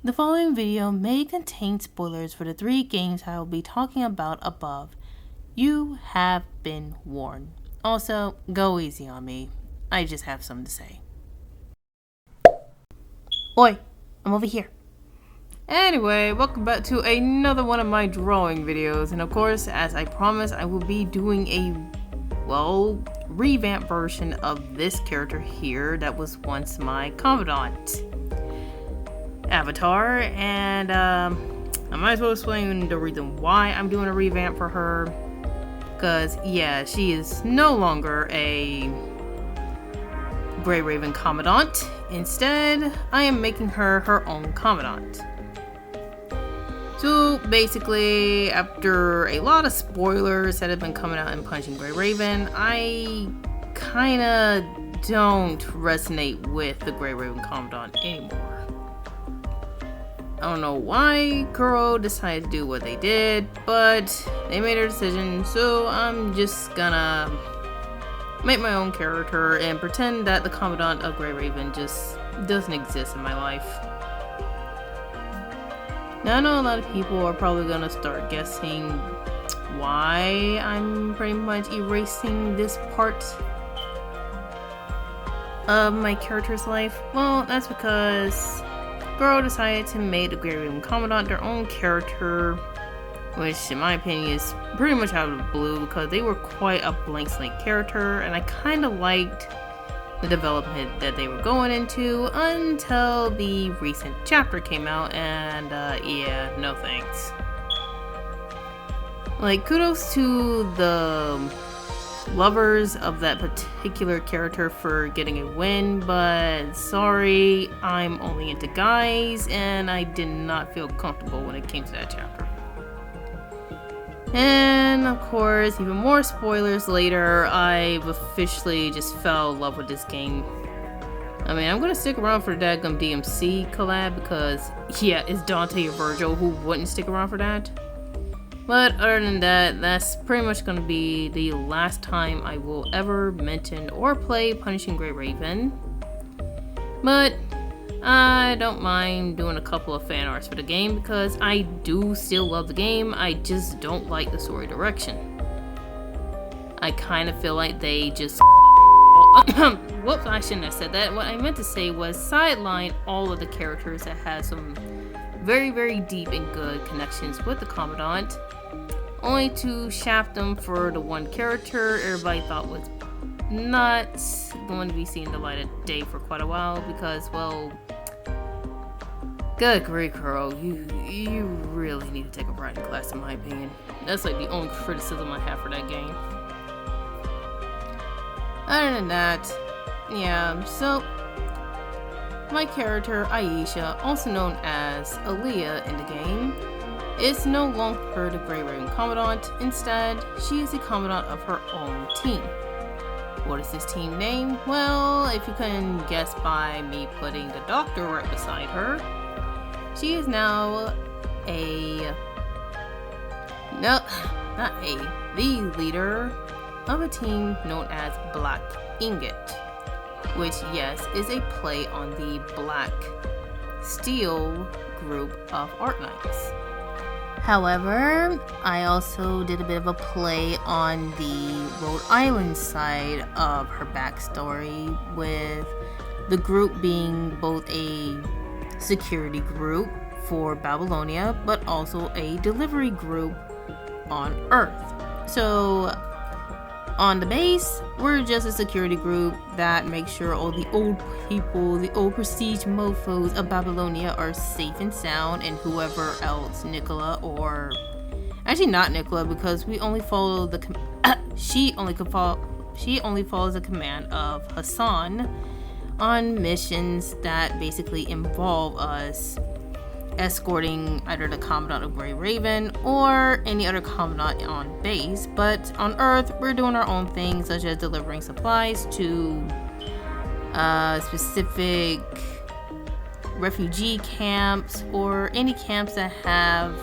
The following video may contain spoilers for the 3 games I will be talking about above. You have been warned. Also, go easy on me. I just have something to say. Oi, I'm over here. Anyway, welcome back to another one of my drawing videos. And of course, as I promised, I will be doing a, revamp version of this character here that was once my confidant avatar, and I might as well explain the reason why I'm doing a revamp for her, because yeah, she is no longer a Grey Raven Commandant. Instead, I am making her her own Commandant. So basically, after a lot of spoilers that have been coming out in Punching Grey Raven, I kinda don't resonate with the Grey Raven Commandant anymore. I don't know why Kuro decided to do what they did, but they made a decision, so I'm just gonna make my own character and pretend that the Commandant of Grey Raven just doesn't exist in my life. Now, I know a lot of people are probably gonna start guessing why I'm pretty much erasing this part of my character's life. Well, that's because Kuro decided to make the Grey Raven Commandant their own character, which in my opinion is pretty much out of the blue because they were quite a blank slate character, and I kind of liked the development that they were going into until the recent chapter came out, and yeah, no thanks. Like, kudos to the lovers of that particular character for getting a win, but sorry, I'm only into guys, and I did not feel comfortable when it came to that chapter. And of course, even more spoilers later, I've officially just fell in love with this game. I mean, I'm gonna stick around for the dadgum DMC collab because, yeah, it's Dante or Virgil, who wouldn't stick around for that? But other than that, that's pretty much going to be the last time I will ever mention or play Punishing Grey Raven. But I don't mind doing a couple of fan arts for the game because I do still love the game, I just don't like the story direction. I kind of feel like they just whoops, I shouldn't have said that. What I meant to say was sideline all of the characters that have some very, very deep and good connections with the Commandant, only to shaft them for the one character everybody thought was not going to be seeing the light of day for quite a while because, well, good grief, Kuro, you really need to take a writing class in my opinion. That's like the only criticism I have for that game. Other than that, yeah, so my character, Aisha, also known as Aaliyah in the game, is no longer the Grey Raven Commandant. Instead, she is the Commandant of her own team. What is this team name? Well, if you couldn't guess by me putting the doctor right beside her, she is now the leader of a team known as Black Ingot, which, yes, is a play on the Black Steel group of Arknights. However, I also did a bit of a play on the Rhode Island side of her backstory, with the group being both a security group for Babylonia, but also a delivery group on Earth. So on the base, we're just a security group that makes sure all the old people, the old prestige mofos of Babylonia are safe and sound, and whoever else, Nicola, or actually not Nicola, because we only follow the she only follows the command of Hassan on missions that basically involve us escorting either the Commandant of Grey Raven or any other Commandant on base. But on Earth, we're doing our own things, such as delivering supplies to specific refugee camps or any camps that have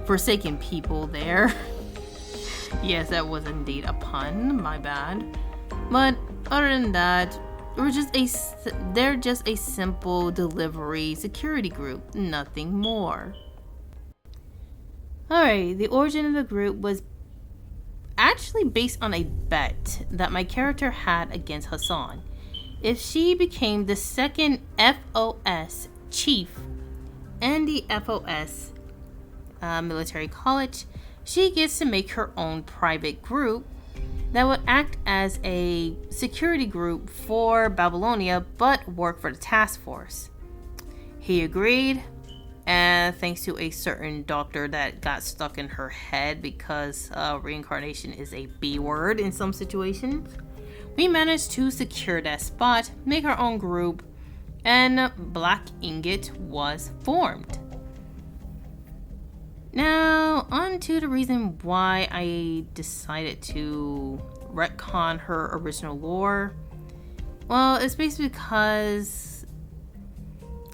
forsaken people there. Yes, that was indeed a pun, my bad. But other than that, they're just a simple delivery security group, nothing more. Alright, the origin of the group was actually based on a bet that my character had against Hassan. If she became the second FOS chief in the FOS military college, she gets to make her own private group that would act as a security group for Babylonia but work for the task force. He agreed, and thanks to a certain doctor that got stuck in her head because reincarnation is a B word in some situations, we managed to secure that spot, make our own group, and Black Ingot was formed. Now, on to the reason why I decided to retcon her original lore. Well, it's basically because,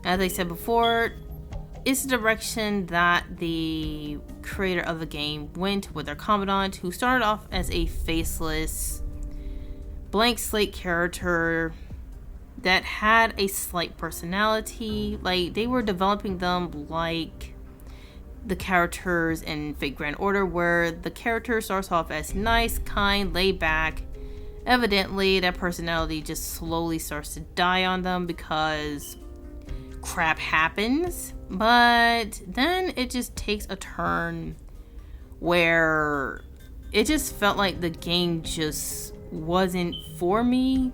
as I said before, it's the direction that the creator of the game went with their Commandant, who started off as a faceless, blank slate character that had a slight personality. Like, they were developing them like the characters in Fate Grand Order, where the character starts off as nice, kind, laid back. Evidently, that personality just slowly starts to die on them because crap happens. But then it just takes a turn where it just felt like the game just wasn't for me.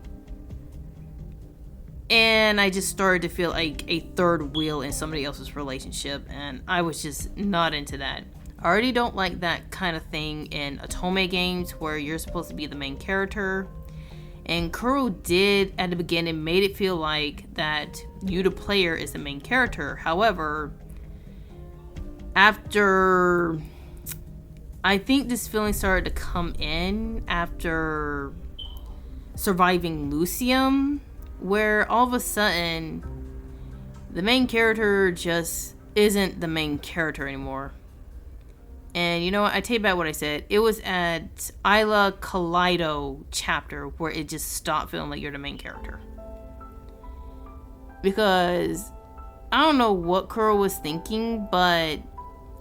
And I just started to feel like a third wheel in somebody else's relationship, and I was just not into that. I already don't like that kind of thing in Otome games where you're supposed to be the main character. And Kuro did, at the beginning, made it feel like that you, the player, is the main character. However, after... I think this feeling started to come in after surviving Lucium, where all of a sudden the main character just isn't the main character anymore. And you know what? I take back what I said. It was at Isla Kaleido chapter where it just stopped feeling like you're the main character. Because I don't know what Kuro was thinking, but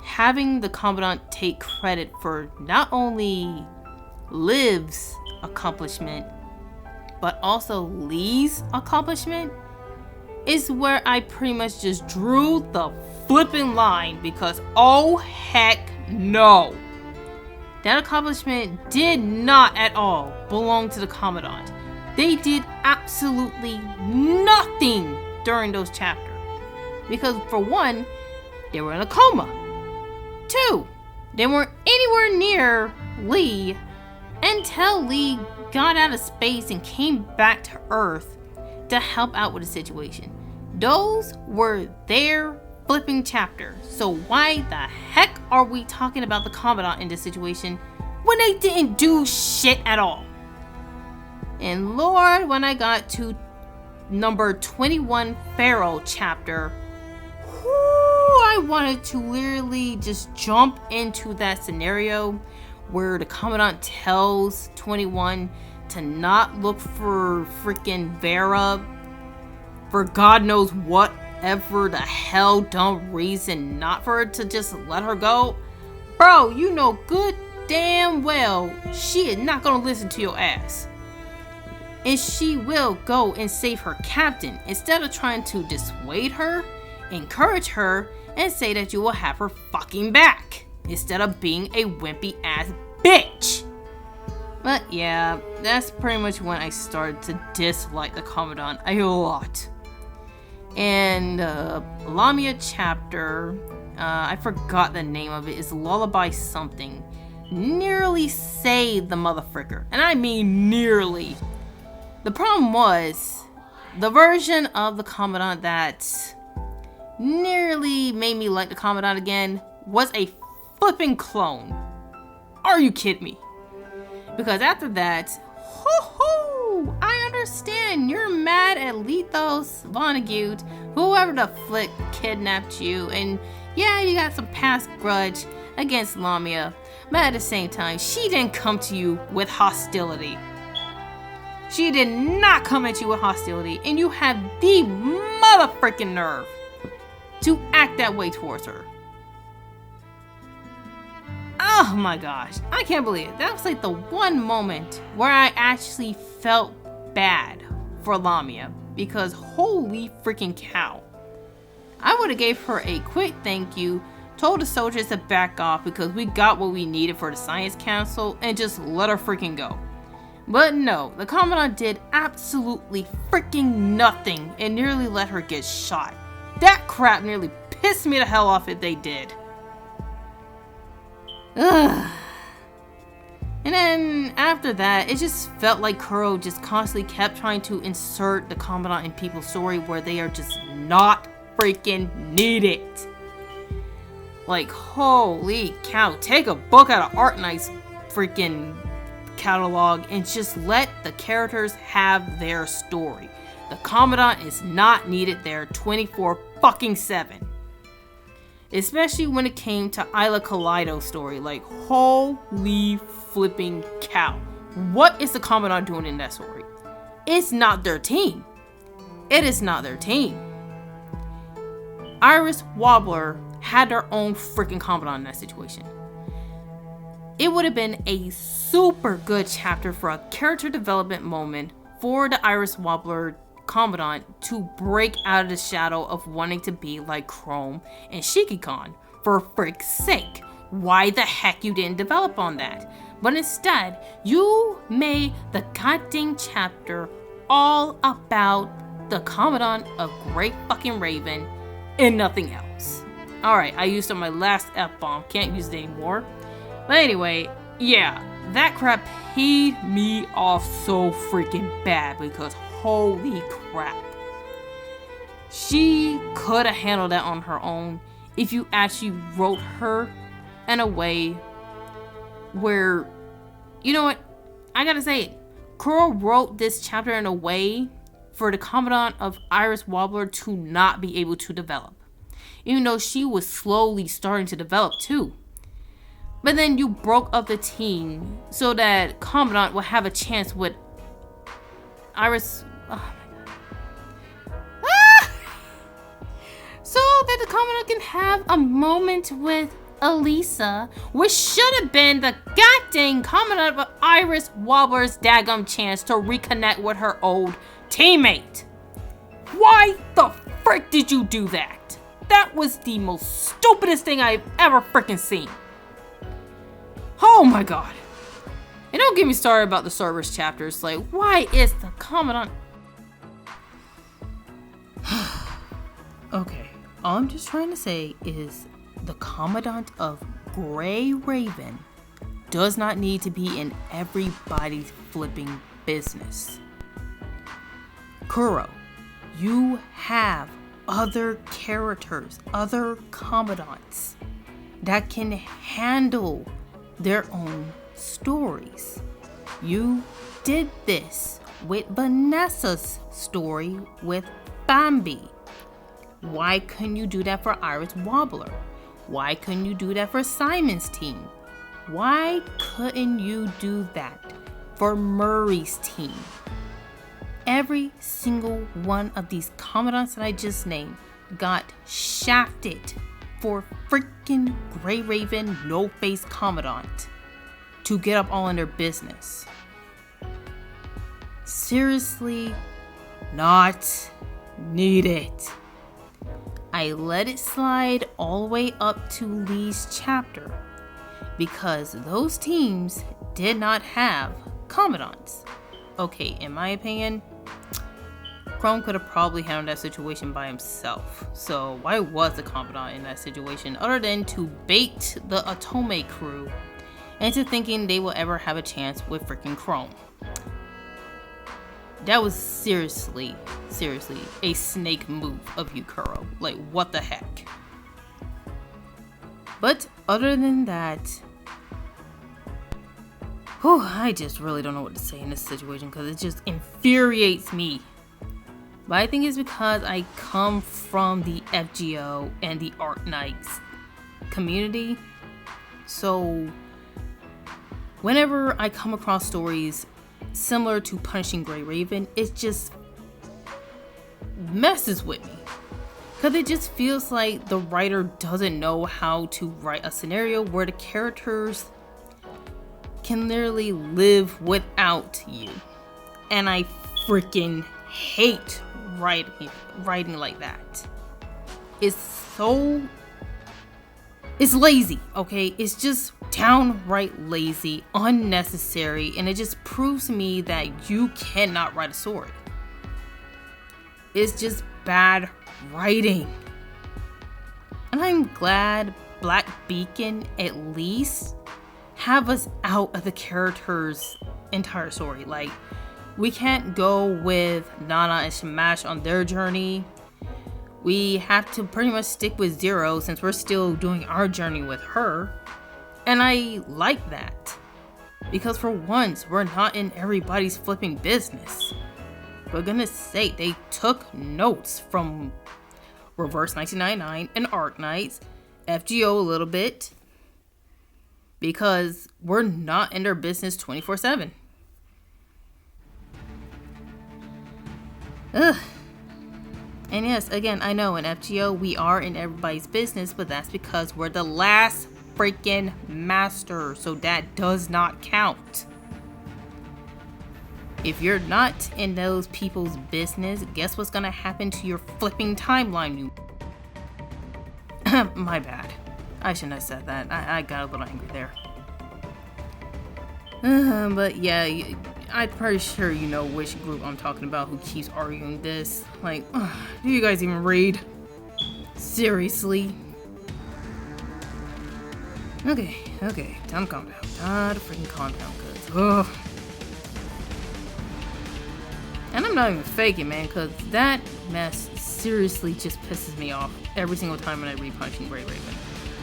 having the Commandant take credit for not only Liv's accomplishment, but also Lee's accomplishment is where I pretty much just drew the flipping line, because oh heck no. That accomplishment did not at all belong to the Commandant. They did absolutely nothing during those chapters. Because for one, they were in a coma. 2, they weren't anywhere near Lee until Lee got out of space and came back to Earth to help out with the situation. Those were their flipping chapters. So why the heck are we talking about the Commandant in this situation when they didn't do shit at all? And Lord, when I got to number 21 Pharaoh chapter, I wanted to literally just jump into that scenario where the Commandant tells 21 to not look for freaking Vera for God knows whatever the hell dumb reason not for her to just let her go. Bro, you know good damn well she is not gonna listen to your ass. And she will go and save her captain instead of trying to dissuade her, encourage her, and say that you will have her fucking back instead of being a wimpy ass bitch. But yeah, that's pretty much when I started to dislike the Commandant a lot. And Lamia chapter, I forgot the name of it, is Lullaby something, nearly saved the motherfricker. And I mean nearly. The problem was, the version of the Commandant that nearly made me like the Commandant again was a flipping clone. Are you kidding me? Because after that, I understand you're mad at Lethos, Vonnegut, whoever the flick kidnapped you, and yeah, you got some past grudge against Lamia, but at the same time, she didn't come to you with hostility. She did not come at you with hostility, and you have the motherfucking nerve to act that way towards her. Oh my gosh, I can't believe it. That was like the one moment where I actually felt bad for Lamia, because holy freaking cow. I would have gave her a quick thank you, told the soldiers to back off because we got what we needed for the Science Council, and just let her freaking go. But no, the Commandant did absolutely freaking nothing and nearly let her get shot. That crap nearly pissed me the hell off if they did. Ugh. And then after that, it just felt like Kuro just constantly kept trying to insert the Commandant in people's story where they are just not freaking needed. Like, holy cow, take a book out of Arknights freaking catalog and just let the characters have their story. The Commandant is not needed there 24-7. Especially when it came to Isla Kaleido's story. Like, holy flipping cow. What is the Commandant doing in that story? It's not their team. It is not their team. Iris Wobbler had their own freaking Commandant in that situation. It would have been a super good chapter for a character development moment for the Iris Wobbler Commandant to break out of the shadow of wanting to be like Chrome and Shikikon. For frick's sake, why the heck you didn't develop on that? But instead, you made the goddamn chapter all about the Commandant of Great fucking Raven and nothing else. Alright, I used up my last F-bomb, can't use it anymore. But anyway, yeah, that crap peed me off so freaking bad because holy crap. She could have handled that on her own if you actually wrote her in a way where, you know what, I gotta say it. Kuro wrote this chapter in a way for the Commandant of Iris Wobbler to not be able to develop. Even though she was slowly starting to develop too. But then you broke up the team so that Commandant would have a chance with Iris. Oh my god. Ah! So that the Commandant can have a moment with Elisa, which should have been the goddamn Commandant of Iris Wobbler's daggum chance to reconnect with her old teammate. Why the frick did you do that? That was the most stupidest thing I've ever freaking seen. Oh my god. And don't get me started about the Cerberus chapters. Like, why is the Commandant... Okay, all I'm just trying to say is the Commandant of Grey Raven does not need to be in everybody's flipping business. Kuro, you have other characters, other Commandants that can handle their own stories. You did this with Vanessa's story with Bambi. Why couldn't you do that for Iris Wobbler? Why couldn't you do that for Simon's team? Why couldn't you do that for Murray's team? Every single one of these Commandants that I just named got shafted for freaking Grey Raven no-face Commandant to get up all in their business. Seriously, not needed. I let it slide all the way up to Lee's chapter because those teams did not have Commandants. Okay, in my opinion, Chrome could have probably handled that situation by himself. So why was the Commandant in that situation other than to bait the Otome crew into thinking they will ever have a chance with freaking Chrome? That was seriously a snake move of you, Kuro. Like, what the heck? But other than that, I just really don't know what to say in this situation because it just infuriates me. But I think it's because I come from the FGO and the Arknights community. So whenever I come across stories similar to Punishing Gray Raven, it just messes with me. Because it just feels like the writer doesn't know how to write a scenario where the characters can literally live without you. And I freaking hate writing like that. It's lazy, okay? It's just downright lazy, unnecessary, and it just proves to me that you cannot write a story. It's just bad writing. And I'm glad Black Beacon at least have us out of the character's entire story. Like, we can't go with Nana and Shamash on their journey. We have to pretty much stick with Zero since we're still doing our journey with her. And I like that. Because for once, we're not in everybody's flipping business. For goodness sake, they took notes from Reverse 1999 and Arknights, FGO a little bit. Because we're not in their business 24/7. Ugh. And yes, again, I know in FGO we are in everybody's business, but that's because we're the last freaking master, so that does not count. If you're not in those people's business, guess what's gonna happen to your flipping timeline? My bad. I shouldn't have said that. I got a little angry there. But yeah, I'm pretty sure you know which group I'm talking about who keeps arguing this. Like, do you guys even read? Seriously? Okay, time to calm down. Time to freaking calm down, cause and I'm not even faking, man, cause that mess seriously just pisses me off every single time when I read Punishing Gray Raven.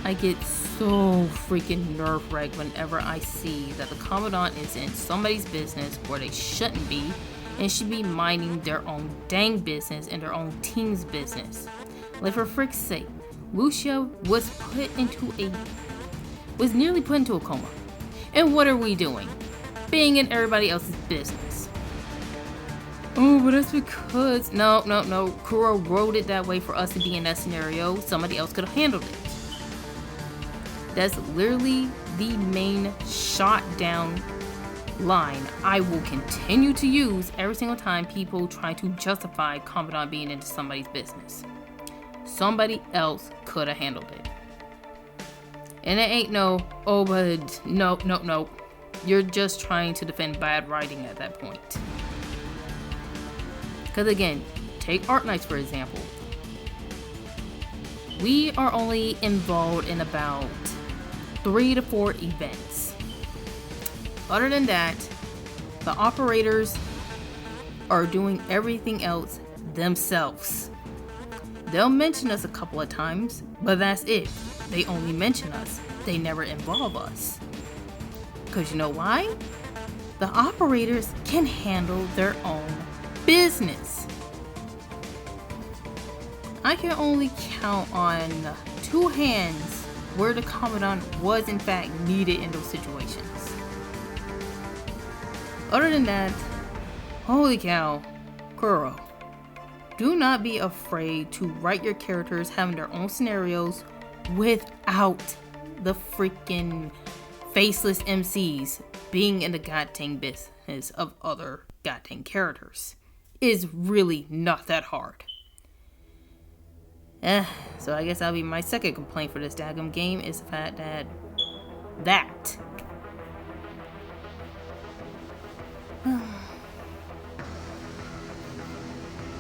I get so freaking nerve-wracked whenever I see that the Commandant is in somebody's business where they shouldn't be and should be minding their own dang business and their own team's business. Like, for frick's sake, Lucia was nearly put into a coma. And what are we doing? Being in everybody else's business. Oh, but that's because... No. Kuro wrote it that way for us to be in that scenario. Somebody else could have handled it. That's literally the main shot down line I will continue to use every single time people try to justify Commandant being into somebody's business. Somebody else could have handled it. And it ain't no, You're just trying to defend bad writing at that point. Because again, take Arknights for example. We are only involved in about 3 to 4 events. Other than that, the operators are doing everything else themselves. They'll mention us a couple of times, but that's it. They only mention us. They never involve us. Because you know why? The operators can handle their own business. I can only count on 2 hands where the Commandant was in fact needed in those situations. Other than that, holy cow, Kuro, do not be afraid to write your characters having their own scenarios without the freaking faceless MCs being in the goddamn business of other goddamn characters. Is really not that hard. So I guess that'll be my second complaint for this daggum game, is the fact that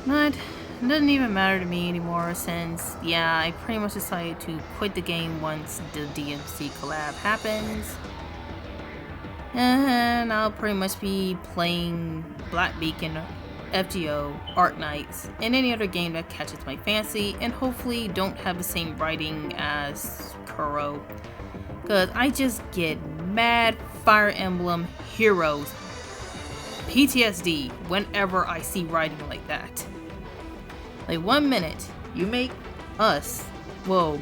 but it doesn't even matter to me anymore since, yeah, I pretty much decided to quit the game once the DMC collab happens. And I'll pretty much be playing Black Beacon, FGO, Arknights, and any other game that catches my fancy, and hopefully don't have the same writing as Kuro. Because I just get mad Fire Emblem Heroes PTSD whenever I see writing like that. Like, 1 minute, you make us, well,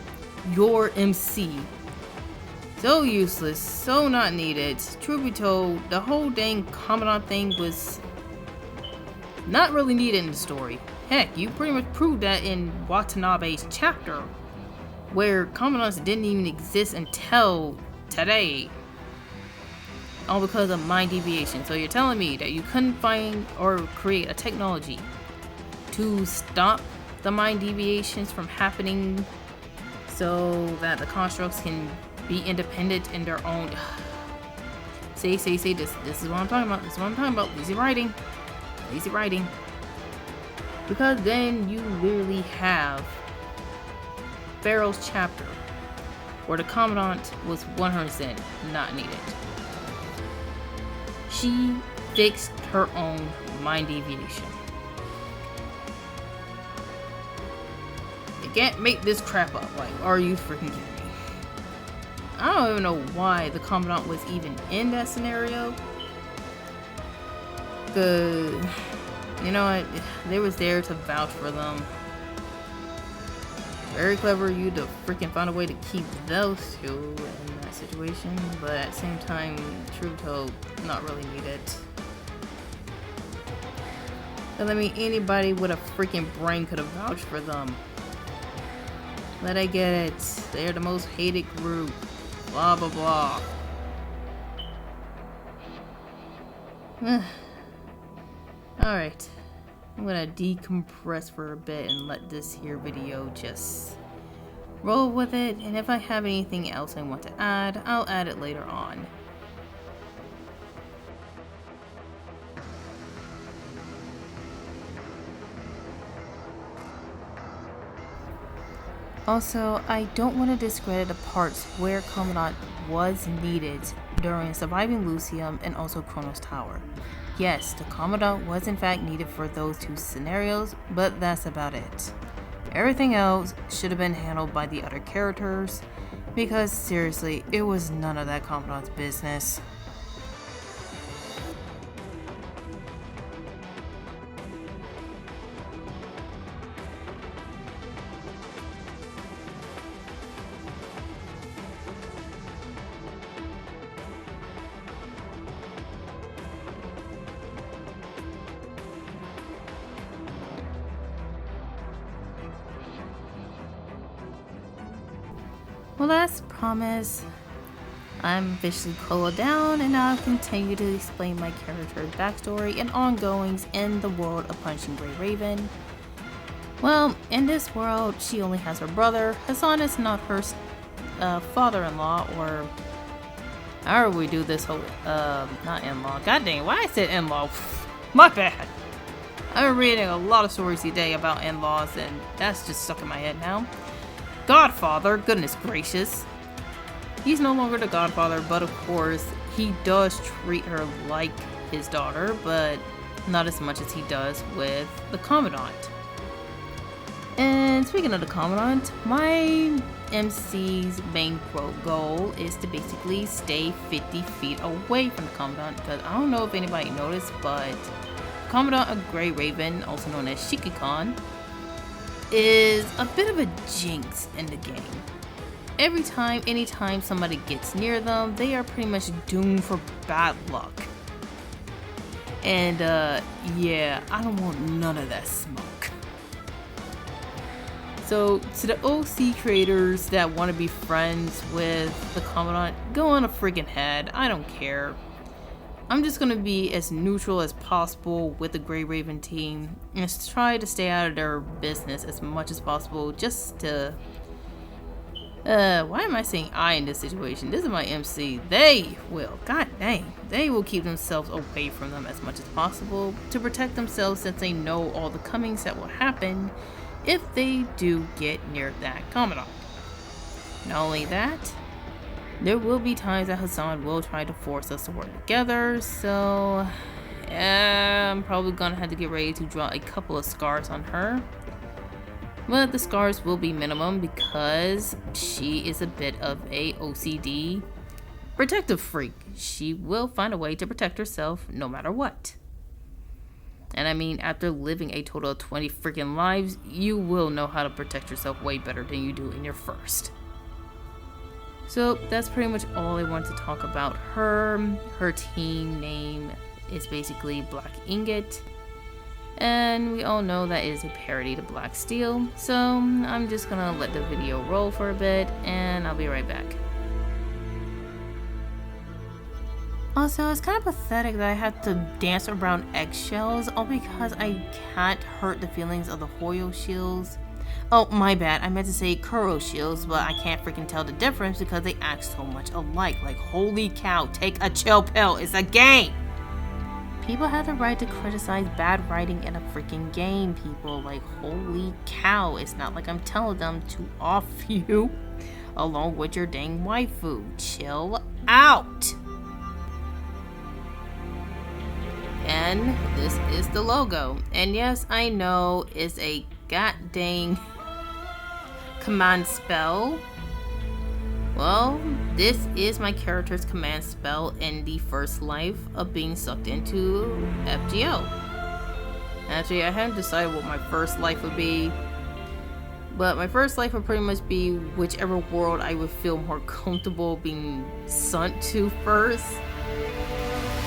your MC, So useless, so not needed. Truth be told, the whole dang Commandant thing was not really needed in the story. Heck, you pretty much proved that in Watanabe's chapter, where Commandants didn't even exist until today. All because of mind deviation. So you're telling me that you couldn't find or create a technology to stop the mind deviations from happening so that the constructs can be independent in their own. See, this is what I'm talking about. This is what I'm talking about. Lazy writing. Lazy writing. Because then you literally have Pharaoh's chapter where the Commandant was 100% not needed. She fixed her own mind deviation. You can't make this crap up. Like, are you freaking kidding me? I don't even know why the Commandant was even in that scenario. You know what? They was there to vouch for them. Very clever of you to freaking find a way to keep those two in that situation, but at the same time, truth told, not really needed. But I mean, anybody with a freaking brain could have vouched for them. But I get it. They're the most hated group. Blah blah blah. Alright. I'm gonna decompress for a bit and let this here video just roll with it, and if I have anything else I want to add, I'll add it later on. Also, I don't want to discredit the parts where Commandant was needed during surviving Lucium and also Kronos Tower. Yes, the Commandant was in fact needed for those two scenarios, but that's about it. Everything else should have been handled by the other characters, because seriously, it was none of that Commandant's business. Well, as promised, I'm officially cooled down, and I'll continue to explain my character's backstory and ongoings in the world of Punching Grey Raven. Well, in this world, she only has her brother. Hassan is not her father-in-law, or however we do this whole, not in-law. God dang, why I said in-law? My bad. I've been reading a lot of stories today about in-laws, and that's just stuck in my head now. Godfather, goodness gracious. He's no longer the godfather, but of course, he does treat her like his daughter, but not as much as he does with the Commandant. And speaking of the Commandant, my MC's main goal is to basically stay 50 feet away from the Commandant, because I don't know if anybody noticed, but Commandant of Grey Raven, also known as Shiki-Khan, is a bit of a jinx in the game. Anytime somebody gets near them, they are pretty much doomed for bad luck. And yeah, I don't want none of that smoke. So to the OC creators that want to be friends with the Commandant, go on a freaking head. I don't care. I'm just going to be as neutral as possible with the Grey Raven team and try to stay out of their business as much as possible, just to why am I saying I in this situation? This is my MC. They will, god dang, they will keep themselves away from them as much as possible to protect themselves, since they know all the comings that will happen if they do get near that Commandant. Not only that, there will be times that Hassan will try to force us to work together, so I'm probably gonna have to get ready to draw a couple of scars on her. But the scars will be minimum because she is a bit of a OCD protective freak. She will find a way to protect herself no matter what. And I mean, after living a total of 20 freaking lives, you will know how to protect yourself way better than you do in your first. So that's pretty much all I want to talk about her. Her team name is basically Black Ingot. And we all know that it is a parody to Black Steel. So I'm just gonna let the video roll for a bit and I'll be right back. Also, it's kind of pathetic that I have to dance around eggshells all because I can't hurt the feelings of the Hoyo shields. Oh, my bad. I meant to say Kuro shields, but I can't freaking tell the difference because they act so much alike. Like, holy cow, take a chill pill. It's a game! People have the right to criticize bad writing in a freaking game, people. Like, holy cow. It's not like I'm telling them to off you along with your dang waifu. Chill out! And this is the logo. And yes, I know it's a god dang command spell. Well, this is my character's command spell in the first life of being sucked into FGO. Actually, I haven't decided what my first life would be, but my first life would pretty much be whichever world I would feel more comfortable being sent to first.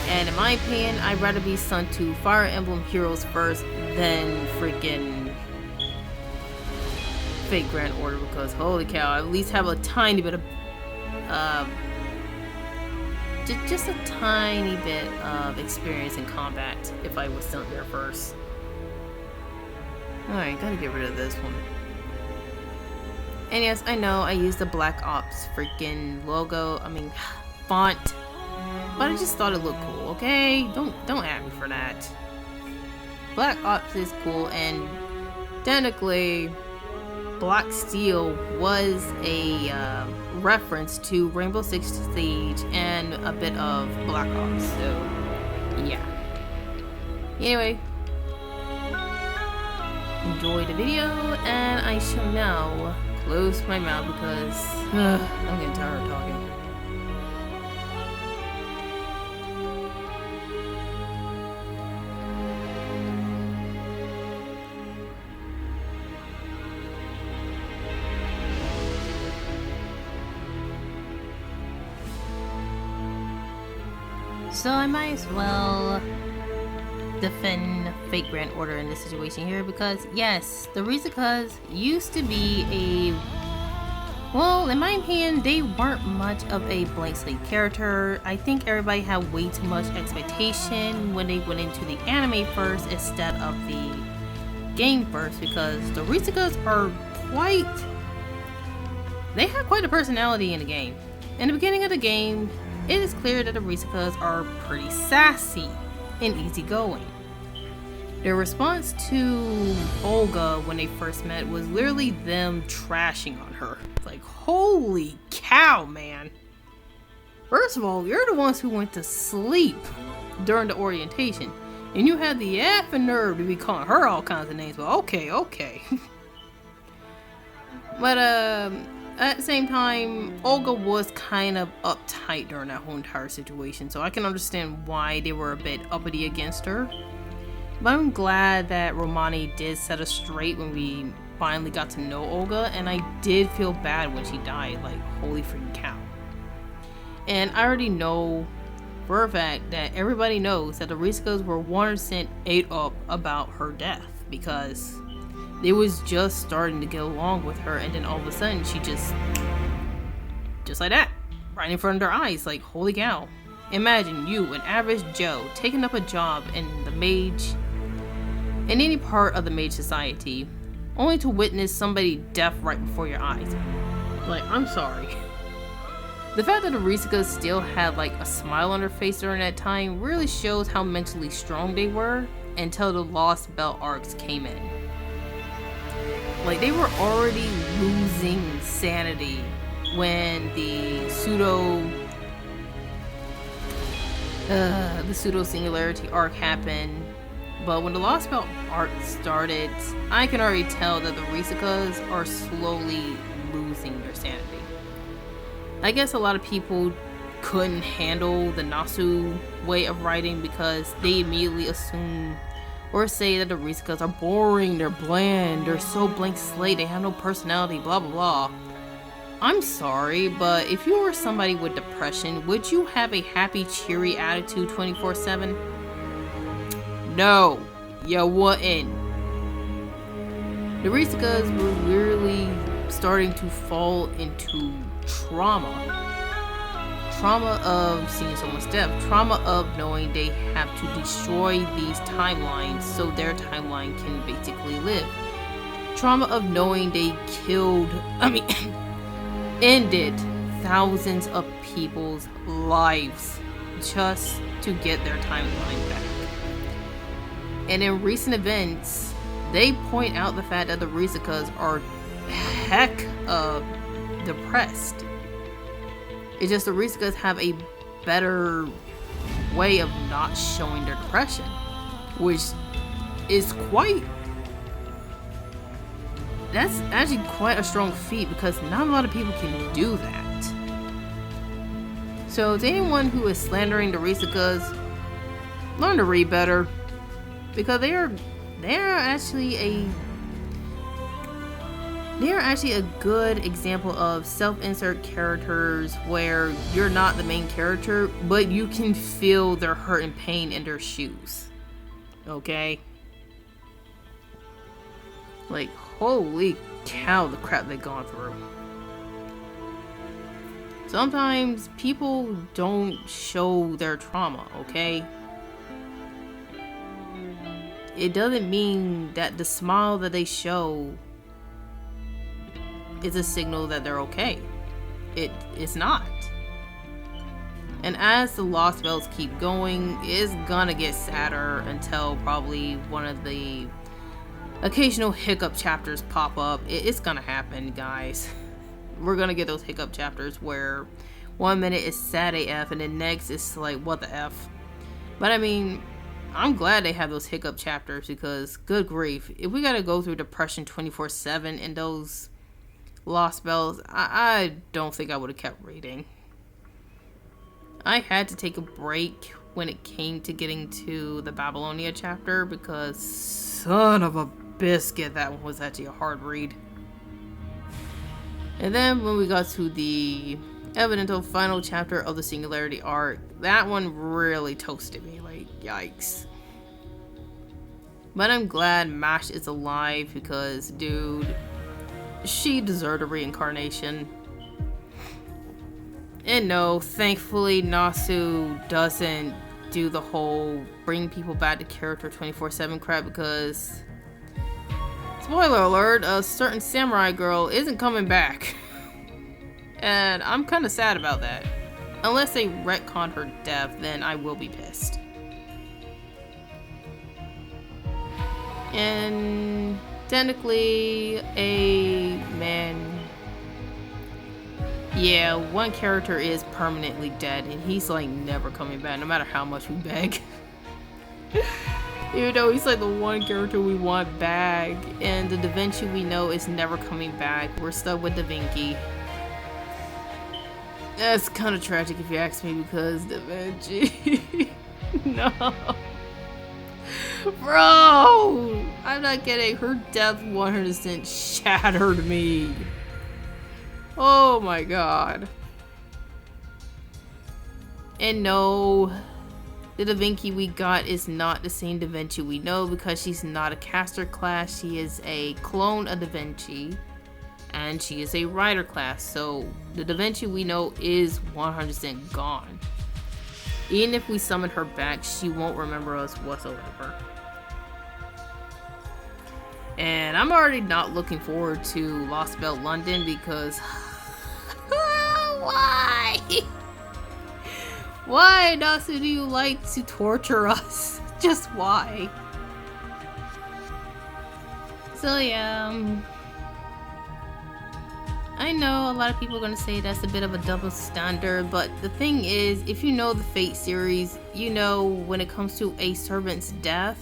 And in my opinion, I'd rather be sent to Fire Emblem Heroes first than freaking Fate Grand Order, because holy cow, I at least have a tiny bit of just a tiny bit of experience in combat if I was sent there first. Alright, gotta get rid of this one. And yes, I know I used the Black Ops freaking logo, font, but I just thought it looked cool, okay? Don't at me for that. Black Ops is cool, and technically Black Steel was a reference to Rainbow Six Siege and a bit of Black Ops, so yeah. Anyway, enjoy the video, and I shall now close my mouth because I'm getting tired of talking. So I might as well defend Fate Grand Order in this situation here, because yes, the Rizakas used to be well, in my opinion, they weren't much of a blank slate character. I think everybody had way too much expectation when they went into the anime first instead of the game first, because the Rizakas are they have quite a personality in the game. In the beginning of the game, it is clear that the Rizakas are pretty sassy and easygoing. Their response to Olga when they first met was literally them trashing on her. Like, holy cow, man. First of all, you're the ones who went to sleep during the orientation, and you had the effing nerve to be calling her all kinds of names. Well, okay. But, at the same time, Olga was kind of uptight during that whole entire situation, so I can understand why they were a bit uppity against her. But I'm glad that Romani did set us straight when we finally got to know Olga, and I did feel bad when she died, like, holy freaking cow. And I already know for a fact that everybody knows that the Rizakas were 100% ate up about her death, because they was just starting to get along with her, and then all of a sudden she just like that, right in front of their eyes. Like, holy cow. Imagine you, an average Joe, taking up a job in any part of the mage society, only to witness somebody death right before your eyes. Like, I'm sorry. The fact that the Rizakas still had like a smile on their face during that time really shows how mentally strong they were until the Lost Belt arcs came in. Like, they were already losing sanity when the pseudo singularity arc happened. But when the Lost Belt arc started, I can already tell that the Rizakas are slowly losing their sanity. I guess a lot of people couldn't handle the Nasu way of writing because they immediately assume or say that the Rizakas are boring, they're bland, they're so blank slate, they have no personality, blah blah blah. I'm sorry, but if you were somebody with depression, would you have a happy, cheery attitude 24/7? No, you wouldn't. The Risakas were really starting to fall into trauma. Trauma of seeing someone's death. Trauma of knowing they have to destroy these timelines so their timeline can basically live. Trauma of knowing they ended thousands of people's lives just to get their timeline back. And in recent events, they point out the fact that the Risakas are heck of depressed. It's just the Risakas have a better way of not showing their depression, which is that's actually quite a strong feat because not a lot of people can do that. So to anyone who is slandering the Risakas, learn to read better because they're actually a good example of self-insert characters where you're not the main character, but you can feel their hurt and pain in their shoes. Okay? Like, holy cow, the crap they've gone through. Sometimes people don't show their trauma, okay? It doesn't mean that the smile that they show is a signal that they're okay. It's not. And as the Lost Bells keep going, it's gonna get sadder until probably one of the occasional hiccup chapters pop up. It's gonna happen, guys. We're gonna get those hiccup chapters where 1 minute is sad AF and then next it's like, what the F? But I mean, I'm glad they have those hiccup chapters because good grief, if we gotta go through depression 24/7 in those Lost Bells, I don't think I would have kept reading. I had to take a break when it came to getting to the Babylonia chapter because son of a biscuit, that one was actually a hard read. And then when we got to the evidential final chapter of the Singularity arc, that one really toasted me, like yikes. But I'm glad Mash is alive because, dude, she deserved a reincarnation. And no, thankfully Nasu doesn't do the whole bring people back to character 24/7 crap because, spoiler alert, a certain samurai girl isn't coming back. And I'm kind of sad about that. Unless they retcon her death, then I will be pissed. And technically, yeah, one character is permanently dead, and he's like never coming back, no matter how much we beg. Even though he's like the one character we want back, and the Da Vinci we know is never coming back. We're stuck with Da Vinci. That's kind of tragic if you ask me, because Da Vinci. No. Bro! I'm not kidding. Her death 100% shattered me. Oh my god. And no, the Da Vinci we got is not the same Da Vinci we know because she's not a caster class. She is a clone of Da Vinci. And she is a rider class. So the Da Vinci we know is 100% gone. Even if we summon her back, she won't remember us whatsoever. And I'm already not looking forward to Lost Belt London because why? Why, Nasu, do you like to torture us? Just why? So yeah, I know a lot of people are going to say that's a bit of a double standard, but the thing is, if you know the Fate series, you know when it comes to a servant's death,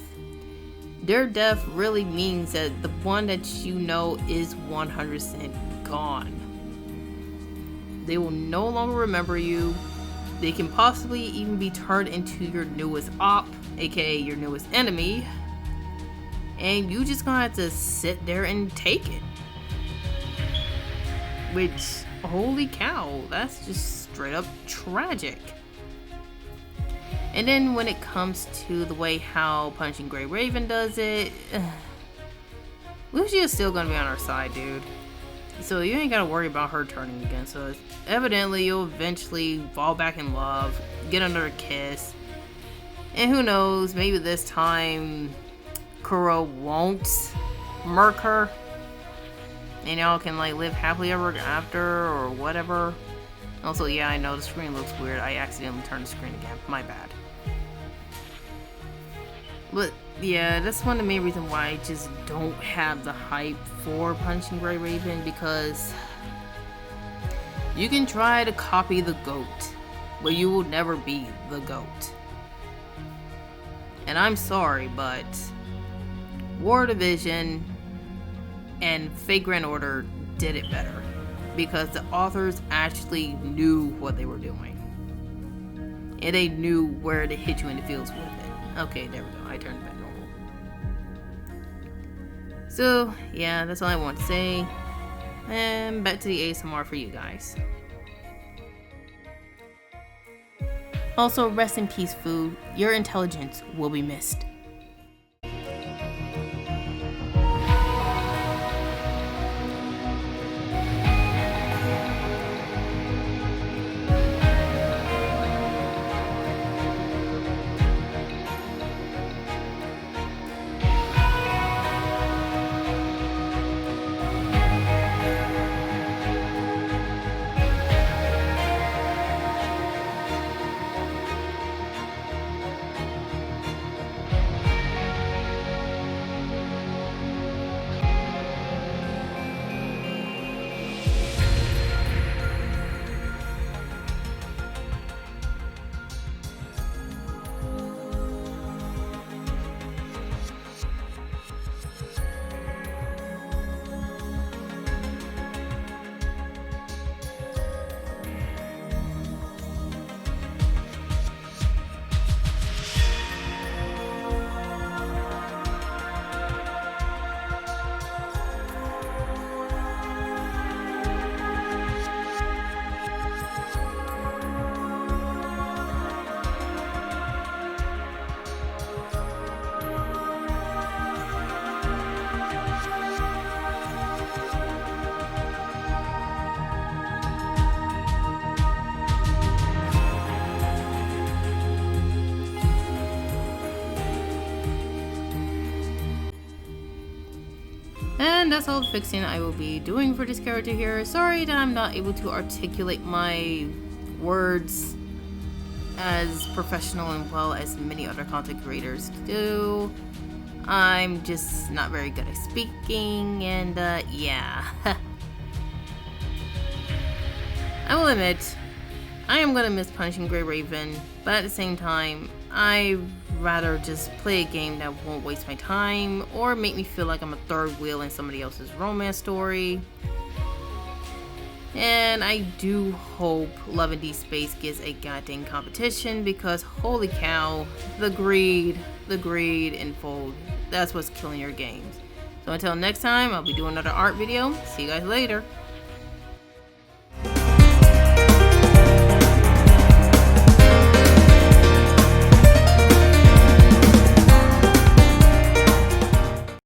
their death really means that the one that you know is 100% gone. They will no longer remember you. They can possibly even be turned into your newest op, aka your newest enemy, and you just gonna have to sit there and take it. Which, holy cow, that's just straight up tragic. And then when it comes to the way how Punching Gray Raven does it, Lucia is still gonna be on our side, dude. So you ain't gotta worry about her turning against us. Evidently, you'll eventually fall back in love, get another kiss, and who knows, maybe this time Kuro won't murk her, and y'all can like live happily ever after or whatever. Also, yeah, I know the screen looks weird. I accidentally turned the screen again. My bad. But yeah, that's one of the main reasons why I just don't have the hype for Punching Gray Raven, because you can try to copy the GOAT, but you will never be the GOAT. And I'm sorry, but War Division and Fate Grand Order did it better, because the authors actually knew what they were doing. And they knew where to hit you in the feels with it. Okay, there we go. I turned it back normal. So, yeah, that's all I want to say. And back to the ASMR for you guys. Also, rest in peace, Fu. Your intelligence will be missed. And that's all the fixing I will be doing for this character here. Sorry that I'm not able to articulate my words as professional and well as many other content creators do. I'm just not very good at speaking, and yeah. I will admit, I am gonna miss Punching Gray Raven, but at the same time, I'd rather just play a game that won't waste my time or make me feel like I'm a third wheel in somebody else's romance story. And I do hope Love and Deepspace gets a goddamn competition, because holy cow, the greed in Fold, that's what's killing your games. So until next time, I'll be doing another art video. See you guys later.